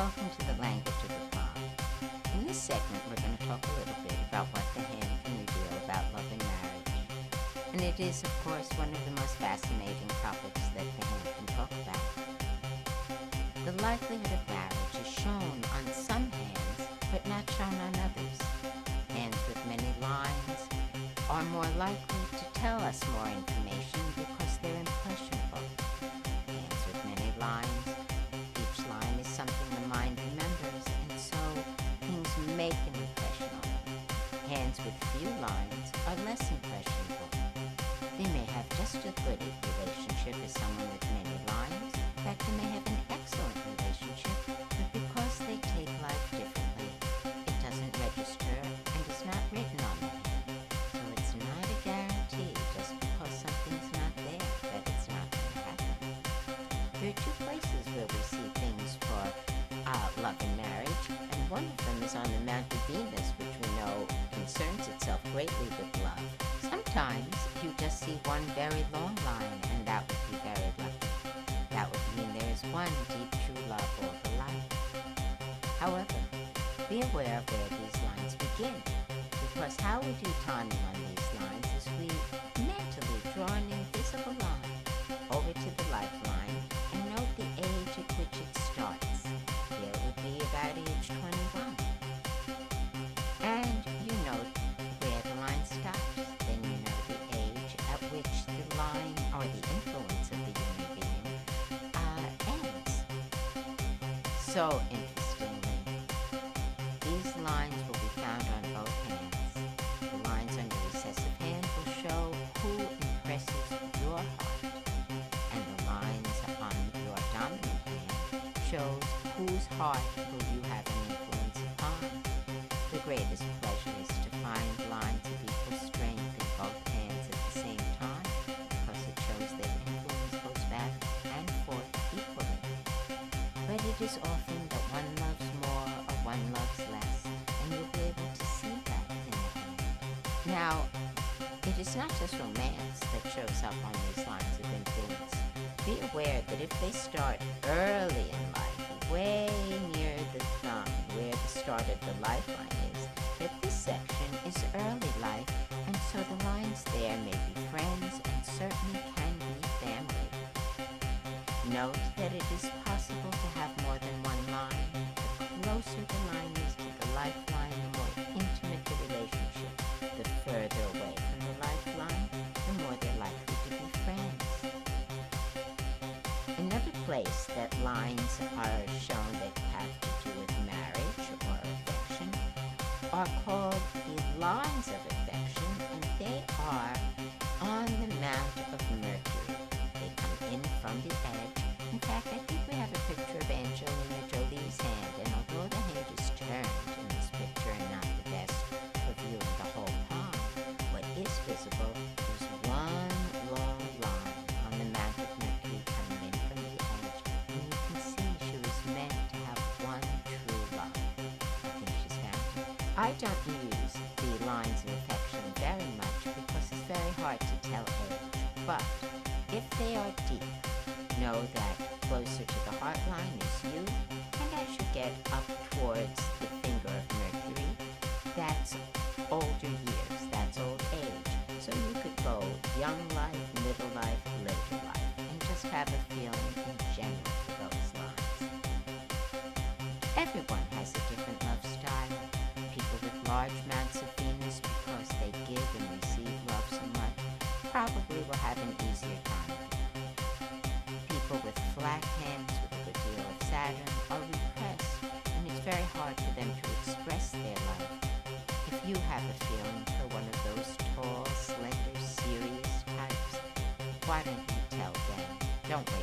welcome to the language of the palm. In this segment, we're going to talk a little bit about what the hand can reveal about love and marriage. And it is, of course, one of the most fascinating topics that the hand can talk about. The likelihood of marriage is shown on some hands, but not shown on others. Hands with many lines are more likely to tell us more information because they're impressionable. Hands with many lines, each line is something the mind remembers, and so things make an impression on them. Hands with few lines are less impressionable. They may have just as good a relationship as someone with many lines. In fact, they may have an excellent relationship, but because they take life differently, it doesn't register and is not written on the hand. So it's not a guarantee just because something's not there that it's not going to happen. There are two places where we see things for love and marriage, and one of them is on the Mount of Venus, which we know concerns itself greatly with love. Sometimes you just see one very long line, and that would be very lucky. That would mean there is one deep, true love all the life. However, be aware of where these lines begin, because how we do timing on these lines is we mentally draw an invisible line over to the lifeline and note the age at which it starts. Here it would be about age 21. And you note where the line stops. Then you know the age at which the line or the influence of the human being ends. So interestingly, these lines will be found on both hands. The lines on your recessive hand will show who impresses your heart, and the lines on your dominant hand shows whose heart will you have an influence upon. The greatest pleasure is to find lines of equal strength in both hands at the same time, because it shows that influence goes back and forth equally. But it is often that one loves more or one loves less, and you'll be able to see that in the hand. Now, it is not just romance that shows up on these lines of influence. Be aware that if they start early in life, way near the thumb, where the start of the lifeline is, that this section is early life, and so the lines there may be friends and certainly can be family. Note that it is possible to have more than one line. The closer the line is to the lifeline, the more intimate the relationship. The further away from the lifeline, the more they're likely to be friends. Another place that lines are shown that have to do with marriage or affection are called the lines of affection, and they are on the Mount of Mercury. They come in from the edge. In fact, I think we have a picture of Angelina Jolie's hand, and although the hand is turned in this picture and not the best for viewing the whole palm, what is visible is one long line on the Mount of Mercury coming in from the edge, and you can see she was meant to have one true love. I think she's found it. I don't use the lines of affection very much because it's very hard to tell age, but if they are deep, know that closer to the heart line is you, and as you get up towards the finger of Mercury, that's older years, that's old age. So you could go young life, middle life, later life, and just have a feeling in general for those lines. Everyone has a different love style. People with large amounts of Venus, because they give and receive love so much, probably will have an easier time. People with flat hands with a good deal of Saturn are repressed, and it's very hard for them to express their love. If you have a feeling for one of those tall, slender, serious types, why don't you tell them? Don't wait